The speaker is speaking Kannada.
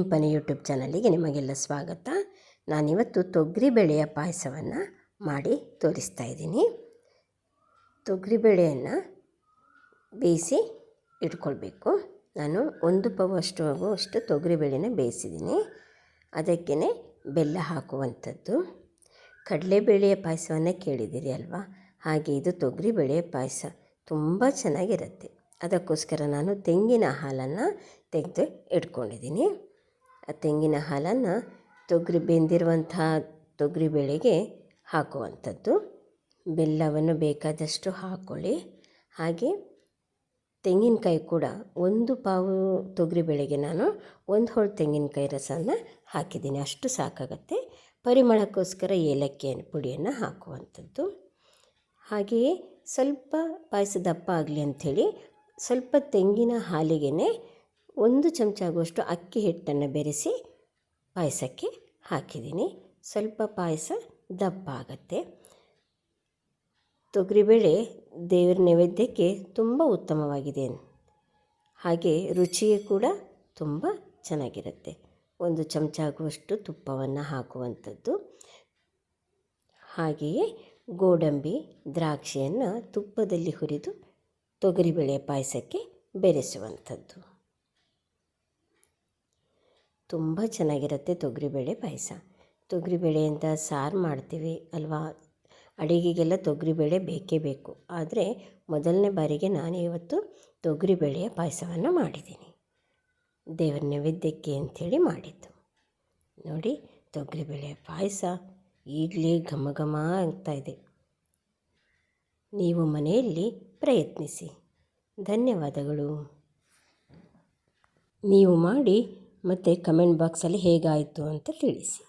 ನಿಂಪನೆ ಯೂಟ್ಯೂಬ್ ಚಾನಲಿಗೆ ನಿಮಗೆಲ್ಲ ಸ್ವಾಗತ. ನಾನಿವತ್ತು ತೊಗರಿಬೇಳೆಯ ಪಾಯಸವನ್ನು ಮಾಡಿ ತೋರಿಸ್ತಾ ಇದ್ದೀನಿ. ತೊಗರಿಬೇಳೆಯನ್ನು ಬೇಯಿಸಿ ಇಟ್ಕೊಳ್ಬೇಕು. ನಾನು 1 ಪಾವಷ್ಟು ಆಗುವಷ್ಟು ತೊಗರಿಬೇಳೆನ ಬೇಯಿಸಿದ್ದೀನಿ. ಅದಕ್ಕೇ ಬೆಲ್ಲ ಹಾಕುವಂಥದ್ದು. ಕಡಲೆಬೇಳೆಯ ಪಾಯಸವನ್ನು ಕೇಳಿದ್ದೀರಿ ಅಲ್ವಾ, ಹಾಗೆ ಇದು ತೊಗರಿಬೇಳೆಯ ಪಾಯಸ ತುಂಬ ಚೆನ್ನಾಗಿರುತ್ತೆ. ಅದಕ್ಕೋಸ್ಕರ ನಾನು ತೆಂಗಿನ ಹಾಲನ್ನು ತೆಗೆದು ಇಟ್ಕೊಂಡಿದ್ದೀನಿ. ಆ ತೆಂಗಿನ ಹಾಲನ್ನು ಬೆಂದಿರುವಂಥ ತೊಗರಿಬೇಳೆಗೆ ಹಾಕುವಂಥದ್ದು. ಬೆಲ್ಲವನ್ನು ಬೇಕಾದಷ್ಟು ಹಾಕ್ಕೊಳ್ಳಿ. ಹಾಗೆ ತೆಂಗಿನಕಾಯಿ ಕೂಡ 1 ಪಾವು ತೊಗರಿಬೇಳೆಗೆ ನಾನು 1 ಹೋಳು ತೆಂಗಿನಕಾಯಿ ರಸನ ಹಾಕಿದ್ದೀನಿ. ಅಷ್ಟು ಸಾಕಾಗತ್ತೆ. ಪರಿಮಳಕ್ಕೋಸ್ಕರ ಏಲಕ್ಕಿ ಪುಡಿಯನ್ನು ಹಾಕುವಂಥದ್ದು. ಹಾಗೆಯೇ ಸ್ವಲ್ಪ ಪಾಯಸ ದಪ್ಪ ಆಗಲಿ ಅಂಥೇಳಿ ಸ್ವಲ್ಪ ತೆಂಗಿನ ಹಾಲಿಗೆ 1 ಚಮಚ ಆಗುವಷ್ಟು ಅಕ್ಕಿ ಹಿಟ್ಟನ್ನು ಬೆರೆಸಿ ಪಾಯಸಕ್ಕೆ ಹಾಕಿದ್ದೀನಿ. ಸ್ವಲ್ಪ ಪಾಯಸ ದಪ್ಪ ಆಗುತ್ತೆ. ತೊಗರಿಬೇಳೆ ದೇವರ ನೈವೇದ್ಯಕ್ಕೆ ತುಂಬ ಉತ್ತಮವಾಗಿದೆ. ಹಾಗೆ ರುಚಿಯೇ ಕೂಡ ತುಂಬ ಚೆನ್ನಾಗಿರುತ್ತೆ. 1 ಚಮಚ ಆಗುವಷ್ಟು ತುಪ್ಪವನ್ನು ಹಾಕುವಂಥದ್ದು. ಹಾಗೆಯೇ ಗೋಡಂಬಿ ದ್ರಾಕ್ಷಿಯನ್ನು ತುಪ್ಪದಲ್ಲಿ ಹುರಿದು ತೊಗರಿಬೇಳೆಯ ಪಾಯಸಕ್ಕೆ ಬೆರೆಸುವಂಥದ್ದು. ತುಂಬ ಚೆನ್ನಾಗಿರುತ್ತೆ ತೊಗರಿಬೇಳೆ ಪಾಯಸ. ತೊಗರಿಬೇಳೆಯಿಂದ ಸಾರು ಮಾಡ್ತೀವಿ ಅಲ್ವಾ, ಅಡುಗೆಗೆಲ್ಲ ತೊಗರಿಬೇಳೆ ಬೇಕೇ ಬೇಕು. ಆದರೆ ಮೊದಲನೇ ಬಾರಿಗೆ ನಾನು ಇವತ್ತು ತೊಗರಿಬೇಳೆಯ ಪಾಯಸವನ್ನು ಮಾಡಿದ್ದೀನಿ. ದೇವರ ನೈವೇದ್ಯಕ್ಕೆ ಅಂಥೇಳಿ ಮಾಡಿದ್ದು. ನೋಡಿ, ತೊಗರಿಬೇಳೆಯ ಪಾಯಸ ಈಗಲೇ ಘಮ ಘಮ ಆಗ್ತಾಯಿದೆ. ನೀವು ಮನೆಯಲ್ಲಿ ಪ್ರಯತ್ನಿಸಿ. ಧನ್ಯವಾದಗಳು. ನೀವು ಮಾಡಿ ಮತ್ತು ಕಮೆಂಟ್ ಬಾಕ್ಸಲ್ಲಿ ಹೇಗಾಯಿತು ಅಂತ ತಿಳಿಸಿ.